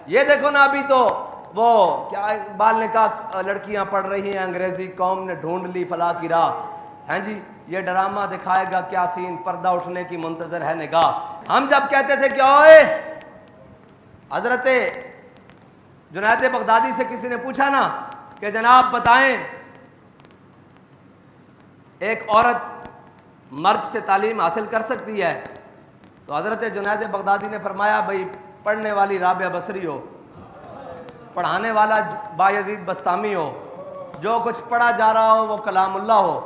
یہ دیکھو نا ابھی تو وہ کیا اقبال نے کہا لڑکیاں پڑھ رہی ہیں انگریزی، قوم نے ڈھونڈ لی فلاح کی راہ. ہیں جی یہ ڈرامہ دکھائے گا کیا سین، پردہ اٹھنے کی منتظر ہے نگاہ. ہم جب کہتے تھے کہ اوئے حضرت جنید بغدادی سے کسی نے پوچھا نا کہ جناب بتائیں ایک عورت مرد سے تعلیم حاصل کر سکتی ہے، تو حضرت جنید بغدادی نے فرمایا بھائی پڑھنے والی رابعہ بصری ہو، پڑھانے والا بایزید بستامی ہو، جو کچھ پڑھا جا رہا ہو وہ کلام اللہ ہو،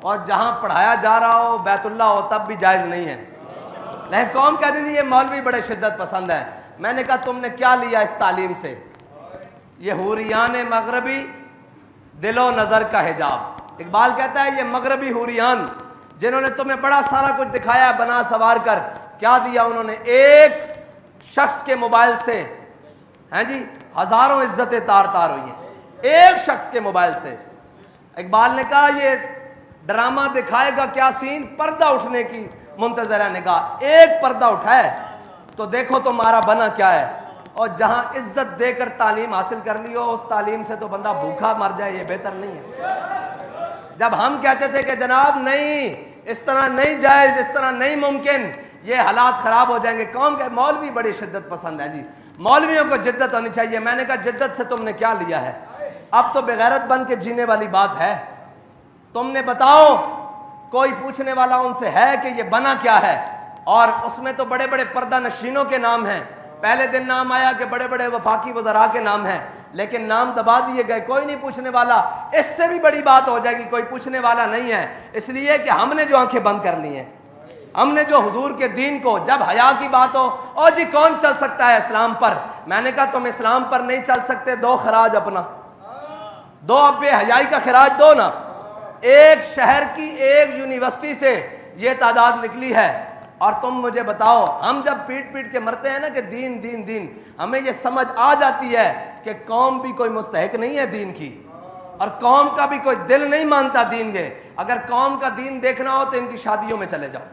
اور جہاں پڑھایا جا رہا ہو بیت اللہ ہو، تب بھی جائز نہیں ہے. لیکن قوم کہتی تھی یہ مولوی بڑے شدت پسند ہے. میں نے کہا تم نے کیا لیا اس تعلیم سے؟ یہ حوریان مغربی دل و نظر کا حجاب. اقبال کہتا ہے یہ مغربی حوریان جنہوں نے تمہیں بڑا سارا کچھ دکھایا بنا سوار کر، کیا دیا انہوں نے؟ ایک شخص کے موبائل سے ہیں جی ہزاروں عزتیں تار تار ہوئی ہیں، ایک شخص کے موبائل سے. اقبال نے کہا یہ ڈرامہ دکھائے گا کیا سین، پردہ اٹھنے کی منتظر ہے نگاہ. ایک پردہ اٹھائے تو دیکھو تمہارا بنا کیا ہے. اور جہاں عزت دے کر تعلیم حاصل کر لی ہو، اس تعلیم سے تو بندہ بھوکا مر جائے، یہ بہتر نہیں ہے. جب ہم کہتے تھے کہ جناب نہیں اس طرح نہیں جائز، اس طرح نہیں ممکن، یہ حالات خراب ہو جائیں گے، قوم کے مولوی بڑی شدت پسند ہے جی، مولویوں کو جدت ہونی چاہیے. میں نے کہا جدت سے تم نے کیا لیا ہے؟ اب تو بغیرت بن کے جینے والی بات ہے. تم نے بتاؤ کوئی پوچھنے والا ان سے ہے کہ یہ بنا کیا ہے؟ اور اس میں تو بڑے بڑے پردہ نشینوں کے نام ہیں. پہلے دن نام آیا کہ بڑے بڑے وفاقی وزراء کے نام ہیں، لیکن نام دبا دیے گئے، کوئی نہیں پوچھنے والا. اس سے بھی بڑی بات ہو جائے گی کوئی پوچھنے والا نہیں ہے، اس لیے کہ ہم نے جو آنکھیں بند کر لی ہیں، ہم نے جو حضور کے دین کو، جب حیا کی بات ہو او جی کون چل سکتا ہے اسلام پر؟ میں نے کہا تم اسلام پر نہیں چل سکتے، دو خراج اپنا، دو اب بے حیائی کا خراج دو نا. ایک شہر کی ایک یونیورسٹی سے یہ تعداد نکلی ہے، اور تم مجھے بتاؤ ہم جب پیٹ پیٹ کے مرتے ہیں نا کہ دین دین دین، ہمیں یہ سمجھ آ جاتی ہے کہ قوم بھی کوئی مستحق نہیں ہے دین کی، اور قوم کا بھی کوئی دل نہیں مانتا دین کے. اگر قوم کا دین دیکھنا ہو تو ان کی شادیوں میں چلے جاؤ.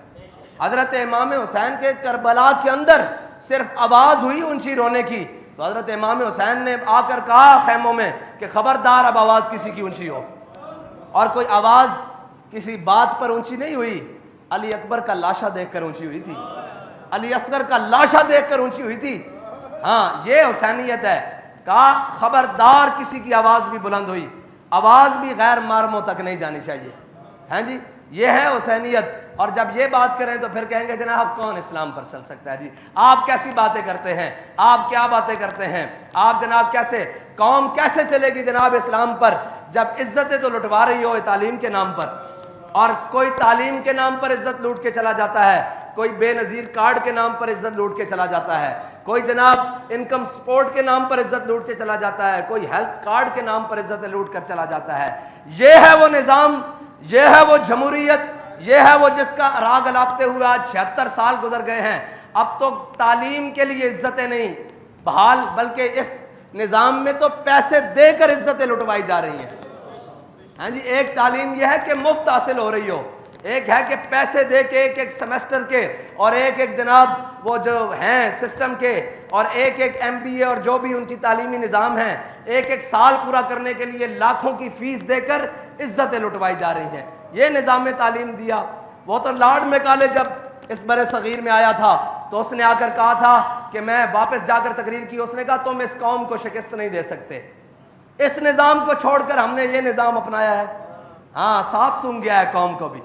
حضرت امام حسین کے کربلا کے اندر صرف آواز ہوئی اونچی رونے کی، تو حضرت امام حسین نے آ کر کہا خیموں میں کہ خبردار اب آواز کسی کی اونچی ہو. اور کوئی آواز کسی بات پر اونچی نہیں ہوئی، علی اکبر کا لاشا دیکھ کر اونچی ہوئی تھی، علی اصغر کا لاشا دیکھ کر اونچی ہوئی تھی. ہاں یہ حسینیت ہے. کہا خبردار کسی کی آواز بھی بلند ہوئی، آواز بھی غیر محرموں تک نہیں جانی چاہیے. ہیں جی یہ ہے حسینیت. اور جب یہ بات کریں تو پھر کہیں گے جناب کون اسلام پر چل سکتا ہے؟ جی آپ کیسی باتیں کرتے ہیں، آپ کیا باتیں کرتے ہیں، آپ جناب کیسے، قوم کیسے چلے گی جناب اسلام پر جب عزتیں تو لٹوا رہی ہو تعلیم کے نام پر؟ اور کوئی تعلیم کے نام پر عزت لوٹ کے چلا جاتا ہے، کوئی بے نظیر کارڈ کے نام پر عزت لوٹ کے چلا جاتا ہے، کوئی جناب انکم سپورٹ کے نام پر عزت لوٹ کے چلا جاتا ہے، کوئی ہیلتھ کارڈ کے نام پر عزت لوٹ کر چلا جاتا ہے. یہ ہے وہ نظام، یہ ہے وہ جمہوریت، یہ ہے وہ جس کا راگ الاپتے ہوئے آج 76 سال گزر گئے ہیں. اب تو تعلیم کے لیے عزتیں نہیں بحال، بلکہ اس نظام میں تو پیسے دے کر عزتیں لٹوائی جا رہی ہیں. ہاں جی ایک تعلیم یہ ہے کہ مفت حاصل ہو رہی ہو، ایک ہے کہ پیسے دے کے ایک ایک سیمسٹر کے، اور ایک ایک جناب وہ جو ہیں سسٹم کے، اور ایک ایک MBA اور جو بھی ان کی تعلیمی نظام ہیں، ایک ایک سال پورا کرنے کے لیے لاکھوں کی فیس دے کر عزتیں لٹوائی جا رہی ہیں. یہ نظام تعلیم دیا. وہ تو لارڈ میکالے جب اس بر صغیر میں آیا تھا تو اس نے آ کر کہا تھا کہ میں واپس جا کر تقریر کی، اس نے کہا تم اس قوم کو شکست نہیں دے سکتے. اس نظام کو چھوڑ کر ہم نے یہ نظام اپنایا ہے. ہاں صاف سن گیا ہے قوم کو بھی،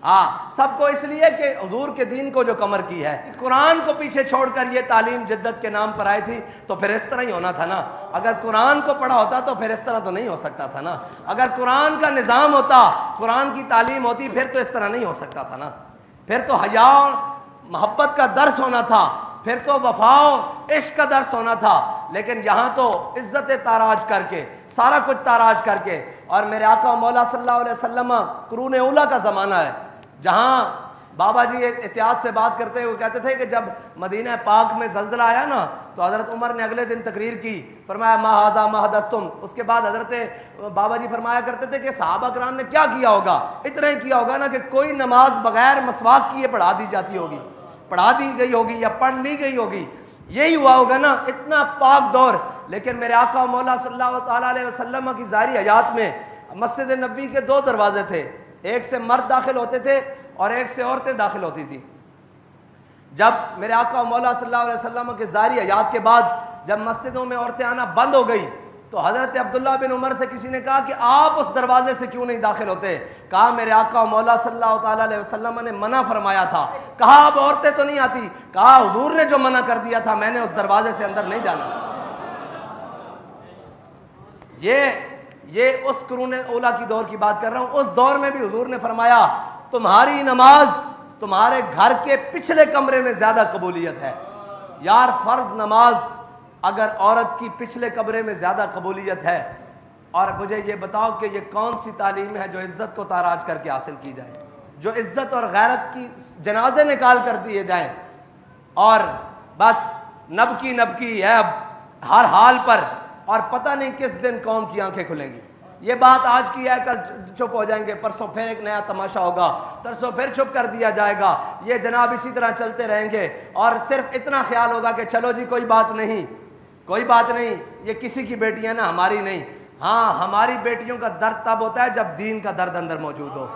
ہاں سب کو، اس لیے کہ حضور کے دین کو جو کمر کی ہے، قرآن کو پیچھے چھوڑ کر یہ تعلیم جدت کے نام پر آئی تھی. تو پھر اس طرح ہی ہونا تھا نا. اگر قرآن کو پڑھا ہوتا تو پھر اس طرح تو نہیں ہو سکتا تھا نا. اگر قرآن کا نظام ہوتا، قرآن کی تعلیم ہوتی، پھر تو اس طرح نہیں ہو سکتا تھا نا. پھر تو حیا اور محبت کا درس ہونا تھا، پھر تو وفا و عشق کا درس ہونا تھا. لیکن یہاں تو عزت تاراج کر کے، سارا کچھ تاراج کر کے. اور میرے آقا مولا صلی اللہ علیہ وسلم قرون اولیٰ کا زمانہ ہے، جہاں بابا جی احتیاط سے بات کرتے ہوئے کہتے تھے کہ جب مدینہ پاک میں زلزلہ آیا نا تو حضرت عمر نے اگلے دن تقریر کی، فرمایا ما ھذا ما حدثتم. اس کے بعد حضرت بابا جی فرمایا کرتے تھے کہ صحابہ کرام نے کیا کیا ہوگا؟ اتنا ہی کیا ہوگا نا کہ کوئی نماز بغیر مسواک کیے پڑھا دی جاتی ہوگی، پڑھا دی گئی ہوگی یا پڑھ لی گئی ہوگی. یہی ہوا ہوگا نا، اتنا پاک دور. لیکن میرے آقا و مولا صلی اللہ تعالیٰ علیہ وسلم کی ظاہری حیات میں مسجد نبوی کے 2 دروازے تھے، ایک سے مرد داخل ہوتے تھے اور ایک سے عورتیں داخل ہوتی تھی. جب میرے آقا و مولا صلی اللہ علیہ وسلم کے ظاہری حیات کے بعد جب مسجدوں میں عورتیں آنا بند ہو گئی تو حضرت عبداللہ بن عمر سے کسی نے کہا کہ آپ اس دروازے سے کیوں نہیں داخل ہوتے؟ کہا میرے آقا و مولا صلی اللہ تعالیٰ علیہ وسلم نے منع فرمایا تھا. کہا اب عورتیں تو نہیں آتی؟ کہا حضور نے جو منع کر دیا تھا میں نے اس دروازے سے اندر نہیں جانا. یہ اس قرون اولیٰ کی دور کی بات کر رہا ہوں. اس دور میں بھی حضور نے فرمایا تمہاری نماز تمہارے گھر کے پچھلے کمرے میں زیادہ قبولیت ہے. یار فرض نماز اگر عورت کی پچھلے کمرے میں زیادہ قبولیت ہے، اور مجھے یہ بتاؤ کہ یہ کون سی تعلیم ہے جو عزت کو تاراج کر کے حاصل کی جائے، جو عزت اور غیرت کی جنازے نکال کر دیے جائیں اور بس نبکی ہے اب ہر حال پر، اور پتہ نہیں کس دن قوم کی آنکھیں کھلیں گی. یہ بات آج کی ہے، کل چپ ہو جائیں گے، پرسوں پھر ایک نیا تماشا ہوگا، ترسوں پھر چپ کر دیا جائے گا. یہ جناب اسی طرح چلتے رہیں گے اور صرف اتنا خیال ہوگا کہ چلو جی کوئی بات نہیں، یہ کسی کی بیٹی ہے نا، ہماری نہیں. ہاں ہماری بیٹیوں کا درد تب ہوتا ہے جب دین کا درد اندر موجود ہو.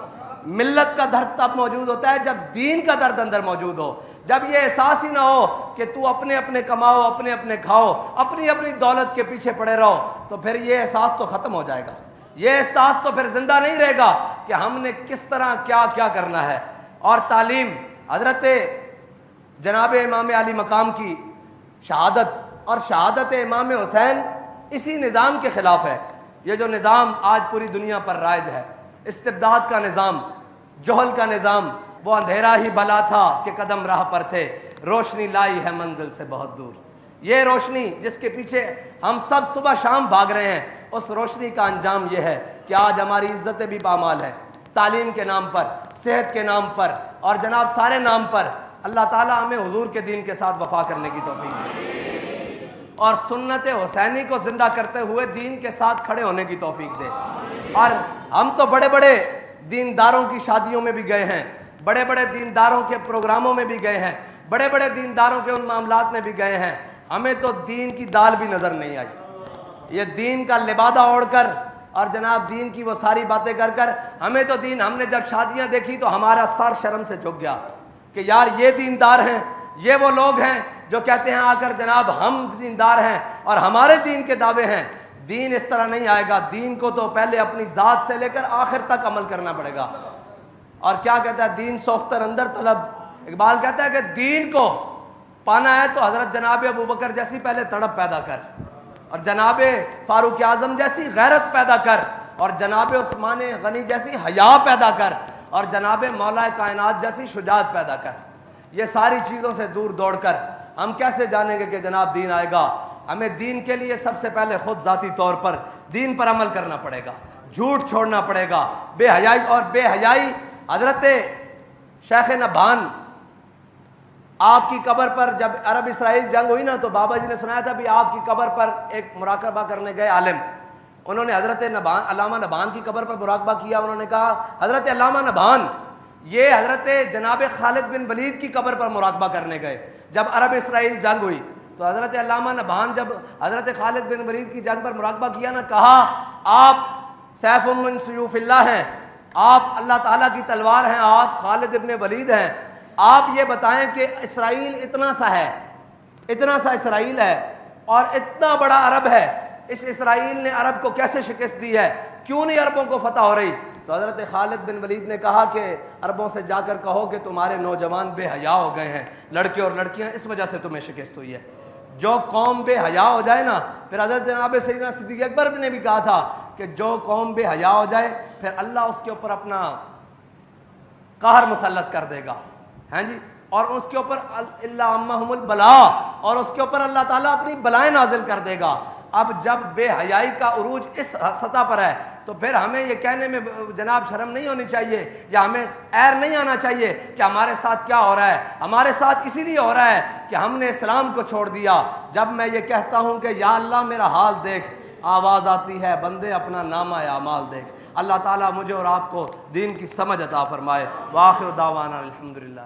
ملت کا درد تب موجود ہوتا ہے جب دین کا درد اندر موجود ہو. جب یہ احساس ہی نہ ہو کہ تو اپنے کماؤ، اپنے کھاؤ، اپنی دولت کے پیچھے پڑے رہو، تو پھر یہ احساس تو ختم ہو جائے گا. یہ احساس تو پھر زندہ نہیں رہے گا کہ ہم نے کس طرح کیا کرنا ہے. اور تعلیم حضرت جناب امام علی مقام کی شہادت اور شہادت امام حسین اسی نظام کے خلاف ہے. یہ جو نظام آج پوری دنیا پر رائج ہے، استبداد کا نظام، جہل کا نظام، وہ اندھیرا ہی بلا تھا کہ قدم راہ پر تھے، روشنی لائی ہے منزل سے بہت دور. یہ روشنی جس کے پیچھے ہم سب صبح شام بھاگ رہے ہیں، اس روشنی کا انجام یہ ہے کہ آج ہماری عزتیں بھی پامال ہیں. تعلیم کے نام پر، صحت کے نام پر اور جناب سارے نام پر. اللہ تعالیٰ ہمیں حضور کے دین کے ساتھ وفا کرنے کی توفیق دے اور سنت حسینی کو زندہ کرتے ہوئے دین کے ساتھ کھڑے ہونے کی توفیق دے. اور ہم تو بڑے بڑے دینداروں کی شادیوں میں بھی گئے ہیں، بڑے بڑے دینداروں کے پروگراموں میں بھی گئے ہیں، بڑے بڑے دینداروں کے ان معاملات میں بھی گئے ہیں. ہمیں تو دین کی دال بھی نظر نہیں آئی. یہ دین کا لبادہ اوڑھ کر اور جناب دین کی وہ ساری باتیں کر ہمیں تو دین، ہم نے جب شادیاں دیکھی تو ہمارا سر شرم سے جھک گیا کہ یار یہ دیندار ہیں، یہ وہ لوگ ہیں جو کہتے ہیں آ کر جناب ہم دیندار ہیں اور ہمارے دین کے دعوے ہیں. دین اس طرح نہیں آئے گا. دین کو تو پہلے اپنی ذات سے لے کر آخر تک عمل کرنا پڑے گا. اور کیا کہتا ہے دین سوختر اندر طلب. اقبال کہتا ہے کہ دین کو پانا ہے تو حضرت جناب ابوبکر جیسی پہلے تڑپ پیدا کر، اور جناب فاروق اعظم جیسی غیرت پیدا کر، اور جناب عثمان غنی جیسی حیا پیدا کر، اور جناب مولا کائنات جیسی شجاعت پیدا کر. یہ ساری چیزوں سے دور دوڑ کر ہم کیسے جانیں گے کہ جناب دین آئے گا؟ ہمیں دین کے لیے سب سے پہلے خود ذاتی طور پر دین پر عمل کرنا پڑے گا، جھوٹ چھوڑنا پڑے گا، بے حیائی. اور بے حیائی حضرت شیخ نبھان آپ کی قبر پر جب عرب اسرائیل جنگ ہوئی نا تو بابا جی نے سنایا تھا بھی آپ کی قبر پر ایک مراقبہ کرنے گئے عالم، انہوں نے حضرت نبھان علامہ نبھان کی قبر پر مراقبہ کیا. انہوں نے کہا حضرت علامہ نبھان یہ حضرت جناب خالد بن ولید کی قبر پر مراقبہ کرنے گئے جب عرب اسرائیل جنگ ہوئی. تو حضرت علامہ نبھان جب حضرت خالد بن ولید کی جنگ پر مراقبہ کیا نا، کہا آپ سیف من سیوف اللہ ہیں، آپ اللہ تعالیٰ کی تلوار ہیں، آپ خالد ابن ولید ہیں. آپ یہ بتائیں کہ اسرائیل اتنا سا اسرائیل ہے اور اتنا بڑا عرب ہے، اس اسرائیل نے عرب کو کیسے شکست دی ہے؟ کیوں نہیں عربوں کو فتح ہو رہی؟ تو حضرت خالد بن ولید نے کہا کہ عربوں سے جا کر کہو کہ تمہارے نوجوان بے حیا ہو گئے ہیں، لڑکے اور لڑکیاں، اس وجہ سے تمہیں شکست ہوئی ہے. جو قوم بے حیا ہو جائے نا، پھر حضرت جناب سیدنا صدیق اکبر نے بھی کہا تھا کہ جو قوم بے حیا ہو جائے پھر اللہ اس کے اوپر اپنا قہر مسلط کر دے گا. ہاں جی، اور اس کے اوپر اللہ عمہم البلا، اور اس کے اوپر اللہ تعالیٰ اپنی بلائیں نازل کر دے گا. اب جب بے حیائی کا عروج اس سطح پر ہے تو پھر ہمیں یہ کہنے میں جناب شرم نہیں ہونی چاہیے یا ہمیں عیر نہیں آنا چاہیے کہ ہمارے ساتھ کیا ہو رہا ہے. ہمارے ساتھ اسی لیے ہو رہا ہے کہ ہم نے اسلام کو چھوڑ دیا. جب میں یہ کہتا ہوں کہ یا اللہ میرا حال دیکھ، آواز آتی ہے بندے اپنا نامہ اعمال دیکھ. اللہ تعالیٰ مجھے اور آپ کو دین کی سمجھ عطا فرمائے. وآخر دعوانا الحمدللہ.